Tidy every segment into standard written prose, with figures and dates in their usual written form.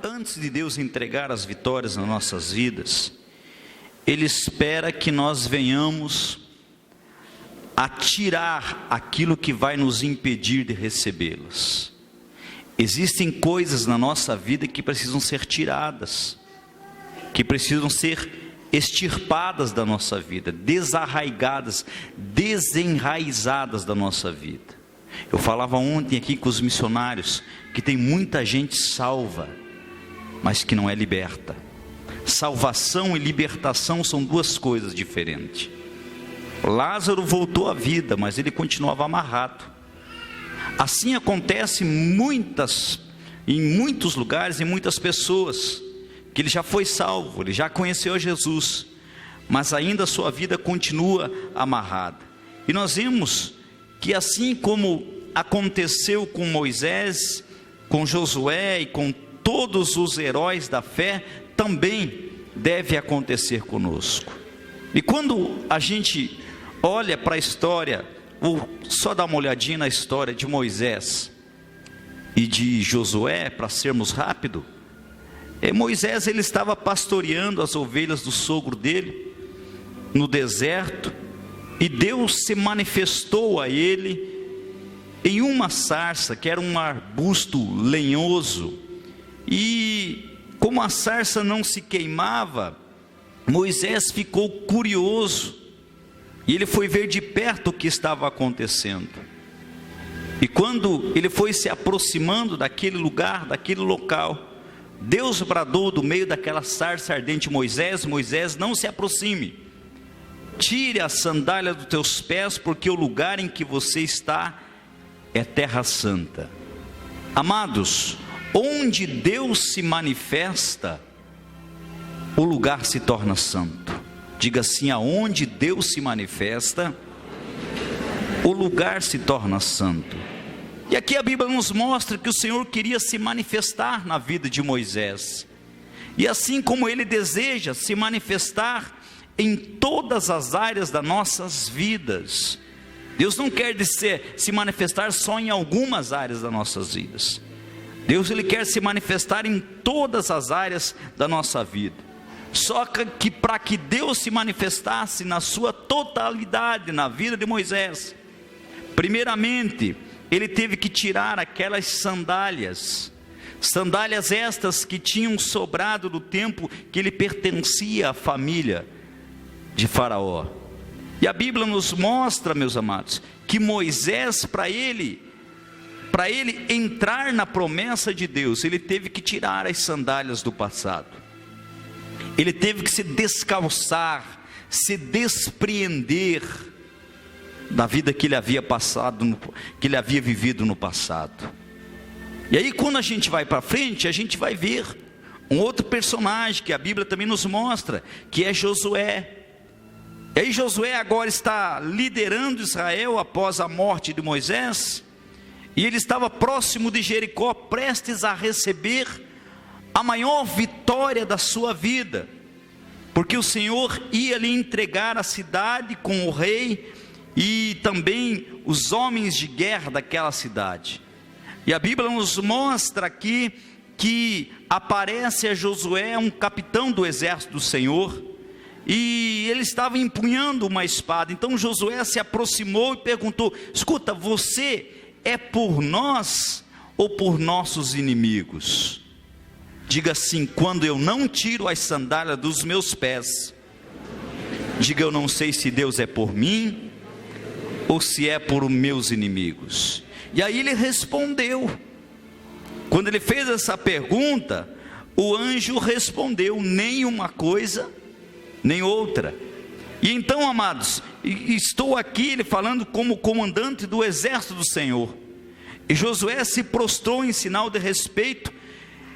antes de Deus entregar as vitórias nas nossas vidas, Ele espera que nós venhamos a tirar aquilo que vai nos impedir de recebê-las. Existem coisas na nossa vida que precisam ser tiradas, que precisam ser extirpadas da nossa vida, desarraigadas, desenraizadas da nossa vida. Eu falava ontem aqui com os missionários que tem muita gente salva, mas que não é liberta. Salvação e libertação são duas coisas diferentes. Lázaro voltou à vida, mas ele continuava amarrado. Assim acontece em muitos lugares, em muitas pessoas, que ele já foi salvo, ele já conheceu Jesus, mas ainda a sua vida continua amarrada. E nós vemos que assim como aconteceu com Moisés, com Josué e com todos os heróis da fé, também deve acontecer conosco. E quando a gente olha para a história, ou só dá uma olhadinha na história de Moisés e de Josué, para sermos rápidos, Moisés ele estava pastoreando as ovelhas do sogro dele no deserto, e Deus se manifestou a ele em uma sarça, que era um arbusto lenhoso, e como a sarça não se queimava, Moisés ficou curioso, e ele foi ver de perto o que estava acontecendo. E quando ele foi se aproximando daquele lugar, daquele local, Deus bradou do meio daquela sarça ardente: Moisés, Moisés, não se aproxime, tire a sandália dos teus pés, porque o lugar em que você está é terra santa. Amados, onde Deus se manifesta, o lugar se torna santo. Diga assim: aonde Deus se manifesta, o lugar se torna santo. E aqui a Bíblia nos mostra que o Senhor queria se manifestar na vida de Moisés, e assim como Ele deseja se manifestar em todas as áreas das nossas vidas. Deus não quer se manifestar só em algumas áreas das nossas vidas. Deus ele quer se manifestar em todas as áreas da nossa vida. Só que para que Deus se manifestasse na sua totalidade na vida de Moisés, primeiramente ele teve que tirar aquelas sandálias estas que tinham sobrado do tempo que ele pertencia à família de Faraó. E a Bíblia nos mostra, meus amados, que Moisés, para ele entrar na promessa de Deus, ele teve que tirar as sandálias do passado, ele teve que se descalçar, se despreender da vida que ele havia passado, que ele havia vivido no passado. E aí quando a gente vai para frente, a gente vai ver um outro personagem que a Bíblia também nos mostra, que é Josué. E aí Josué agora está liderando Israel após a morte de Moisés, e ele estava próximo de Jericó, prestes a receber a maior vitória da sua vida, porque o Senhor ia lhe entregar a cidade com o rei e também os homens de guerra daquela cidade. E a Bíblia nos mostra aqui que aparece a Josué, um capitão do exército do Senhor, e ele estava empunhando uma espada. Então Josué se aproximou e perguntou: escuta, você é por nós ou por nossos inimigos? Diga assim: quando eu não tiro as sandálias dos meus pés, diga: eu não sei se Deus é por mim ou se é por meus inimigos. E aí ele respondeu. Quando ele fez essa pergunta, o anjo respondeu: nem uma coisa nem outra. E então, amados, estou aqui ele falando como comandante do exército do Senhor, e Josué se prostrou em sinal de respeito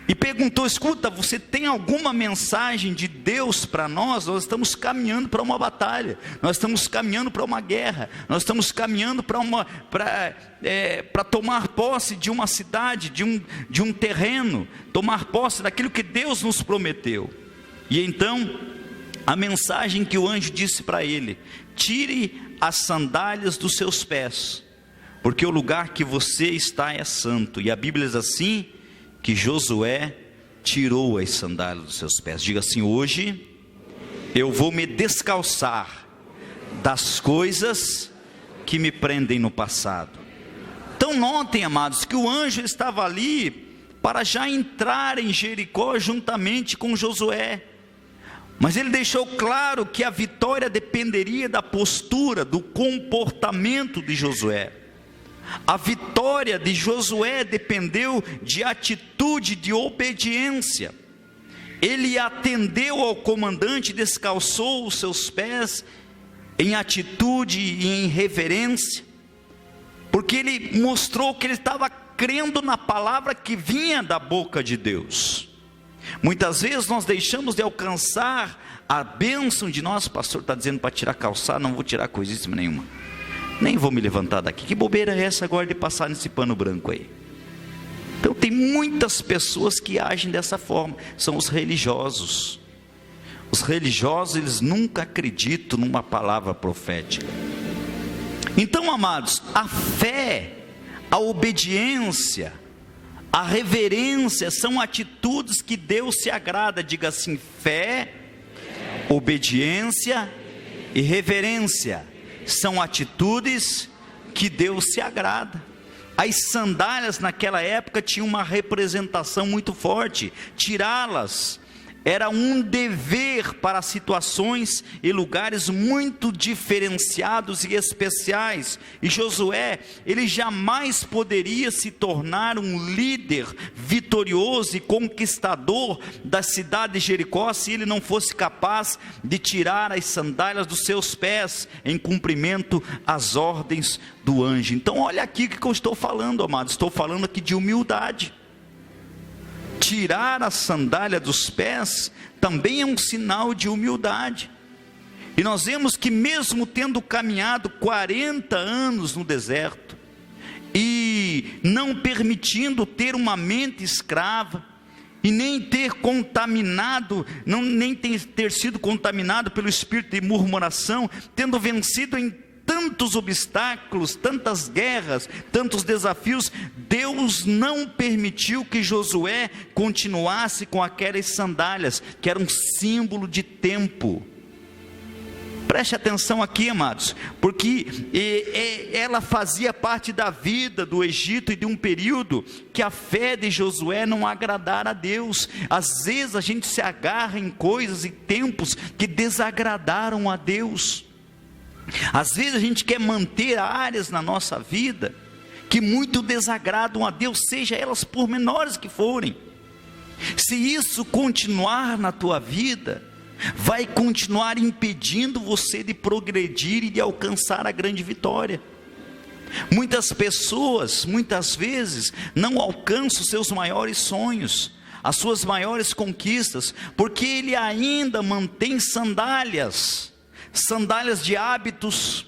e perguntou: escuta, você tem alguma mensagem de Deus para nós? Nós estamos caminhando para uma batalha, nós estamos caminhando para uma guerra, nós estamos caminhando para tomar posse de uma cidade, de um terreno, tomar posse daquilo que Deus nos prometeu. E então a mensagem que o anjo disse para ele: tire as sandálias dos seus pés, porque o lugar que você está é santo. E a Bíblia diz assim, que Josué tirou as sandálias dos seus pés. Diga assim: hoje eu vou me descalçar das coisas que me prendem no passado. Então notem, amados, que o anjo estava ali para já entrar em Jericó juntamente com Josué. Mas ele deixou claro que a vitória dependeria da postura, do comportamento de Josué. A vitória de Josué dependeu de atitude de obediência. Ele atendeu ao comandante, descalçou os seus pés em atitude e em reverência, porque ele mostrou que ele estava crendo na palavra que vinha da boca de Deus. Muitas vezes nós deixamos de alcançar a bênção de nós. Pastor está dizendo para tirar calçado, não vou tirar coisíssima nenhuma, nem vou me levantar daqui, que bobeira é essa agora de passar nesse pano branco aí? Então tem muitas pessoas que agem dessa forma, são os religiosos. Os religiosos, eles nunca acreditam numa palavra profética. Então, amados, a fé, a obediência, a reverência são atitudes que Deus se agrada. Diga assim: fé, obediência e reverência são atitudes que Deus se agrada. As sandálias naquela época tinham uma representação muito forte. Tirá-las era um dever para situações e lugares muito diferenciados e especiais. E Josué, ele jamais poderia se tornar um líder vitorioso e conquistador da cidade de Jericó se ele não fosse capaz de tirar as sandálias dos seus pés em cumprimento às ordens do anjo. Então olha aqui o que eu estou falando, amados. Estou falando aqui de humildade. Tirar a sandália dos pés também é um sinal de humildade. E nós vemos que mesmo tendo caminhado 40 anos no deserto, e não permitindo ter uma mente escrava, e nem ter contaminado, nem ter sido contaminado pelo espírito de murmuração, tendo vencido em tantos obstáculos, tantas guerras, tantos desafios, Deus não permitiu que Josué continuasse com aquelas sandálias, que era um símbolo de tempo. Preste atenção aqui, amados, porque ela fazia parte da vida do Egito e de um período que a fé de Josué não agradara a Deus. Às vezes a gente se agarra em coisas e tempos que desagradaram a Deus. Às vezes a gente quer manter áreas na nossa vida que muito desagradam a Deus, seja elas por menores que forem. Se isso continuar na tua vida, vai continuar impedindo você de progredir e de alcançar a grande vitória. Muitas pessoas, muitas vezes, não alcançam os seus maiores sonhos, as suas maiores conquistas, porque ele ainda mantém sandálias de hábitos,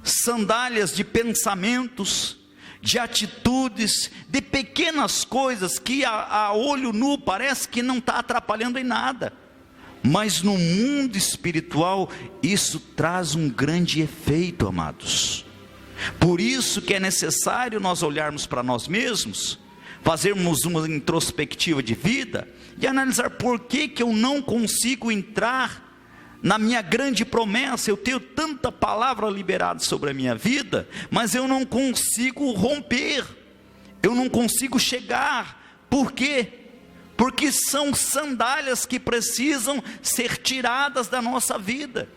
sandálias de pensamentos, de atitudes, de pequenas coisas que a olho nu parece que não está atrapalhando em nada, mas no mundo espiritual isso traz um grande efeito, amados. Por isso que é necessário nós olharmos para nós mesmos, fazermos uma introspectiva de vida e analisar por que eu não consigo entrar na minha grande promessa. Eu tenho tanta palavra liberada sobre a minha vida, mas eu não consigo romper, eu não consigo chegar. Por quê? Porque são sandálias que precisam ser tiradas da nossa vida.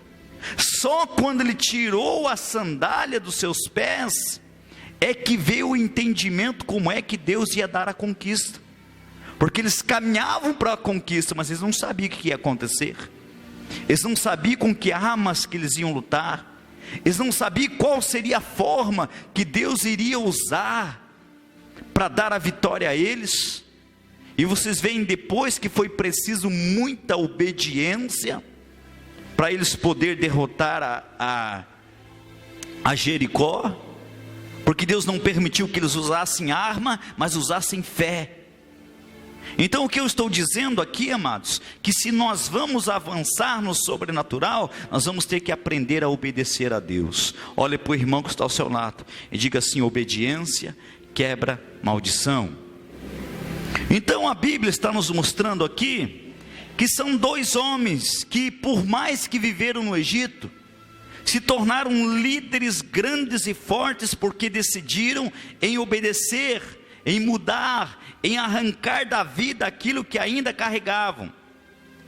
Só quando ele tirou a sandália dos seus pés, é que veio o entendimento como é que Deus ia dar a conquista. Porque eles caminhavam para a conquista, mas eles não sabiam o que ia acontecer. Eles não sabiam com que armas que eles iam lutar. Eles não sabiam qual seria a forma que Deus iria usar para dar a vitória a eles. E vocês veem depois que foi preciso muita obediência para eles poder derrotar a Jericó, porque Deus não permitiu que eles usassem arma, mas usassem fé. Então o que eu estou dizendo aqui, amados, que se nós vamos avançar no sobrenatural, nós vamos ter que aprender a obedecer a Deus. Olhe para o irmão que está ao seu lado e diga assim: obediência quebra maldição. Então a Bíblia está nos mostrando aqui que são dois homens que, por mais que viveram no Egito, se tornaram líderes grandes e fortes porque decidiram em obedecer, em mudar, em arrancar da vida aquilo que ainda carregavam.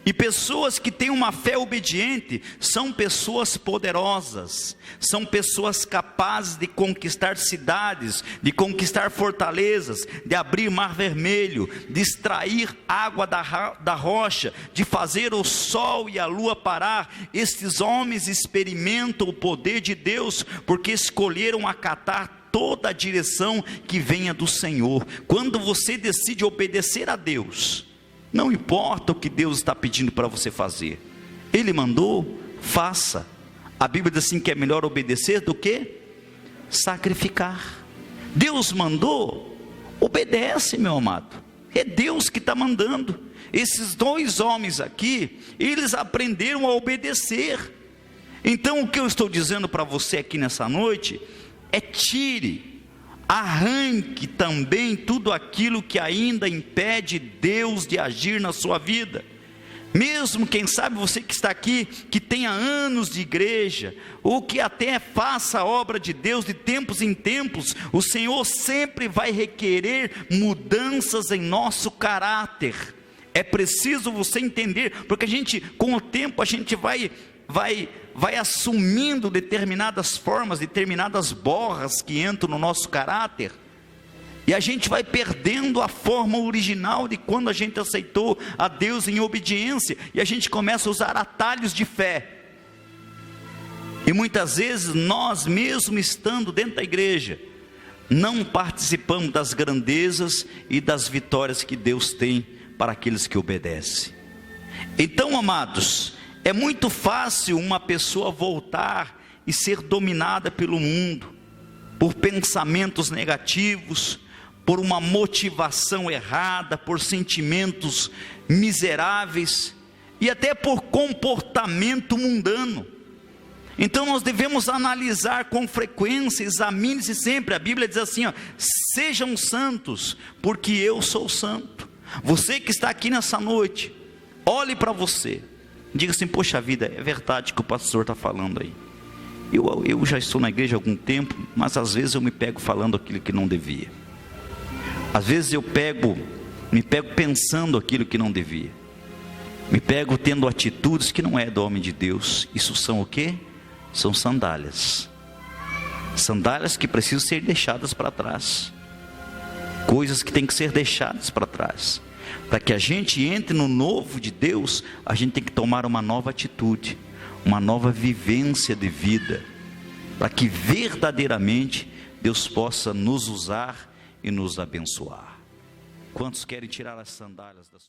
E pessoas que têm uma fé obediente são pessoas poderosas, são pessoas capazes de conquistar cidades, de conquistar fortalezas, de abrir mar vermelho, de extrair água da rocha, de fazer o sol e a lua parar. Estes homens experimentam o poder de Deus porque escolheram acatar toda a direção que venha do Senhor. Quando você decide obedecer a Deus, não importa o que Deus está pedindo para você fazer, Ele mandou, faça. A Bíblia diz assim que é melhor obedecer do que sacrificar. Deus mandou, obedece, meu amado. É Deus que está mandando. Esses dois homens aqui, eles aprenderam a obedecer. Então o que eu estou dizendo para você aqui nessa noite é: tire, arranque também tudo aquilo que ainda impede Deus de agir na sua vida. Mesmo, quem sabe, você que está aqui, que tenha anos de igreja, ou que até faça a obra de Deus de tempos em tempos, o Senhor sempre vai requerer mudanças em nosso caráter. É preciso você entender, porque a gente, com o tempo, a gente vai assumindo determinadas formas, determinadas borras que entram no nosso caráter, e a gente vai perdendo a forma original de quando a gente aceitou a Deus em obediência, e a gente começa a usar atalhos de fé, e muitas vezes nós, mesmo estando dentro da igreja, não participamos das grandezas e das vitórias que Deus tem para aqueles que obedecem. Então, amados, é muito fácil uma pessoa voltar e ser dominada pelo mundo, por pensamentos negativos, por uma motivação errada, por sentimentos miseráveis e até por comportamento mundano. Então nós devemos analisar com frequência, examine-se sempre. A Bíblia diz assim, sejam santos, porque eu sou santo. Você que está aqui nessa noite, olhe para você, diga assim: poxa vida, é verdade que o pastor está falando aí. Eu já estou na igreja há algum tempo, mas às vezes eu me pego falando aquilo que não devia. Às vezes eu me pego pensando aquilo que não devia. Me pego tendo atitudes que não é do homem de Deus. Isso são o quê? São sandálias. Sandálias que precisam ser deixadas para trás. Coisas que têm que ser deixadas para trás. Para que a gente entre no novo de Deus, a gente tem que tomar uma nova atitude, uma nova vivência de vida, para que verdadeiramente Deus possa nos usar e nos abençoar. Quantos querem tirar as sandálias das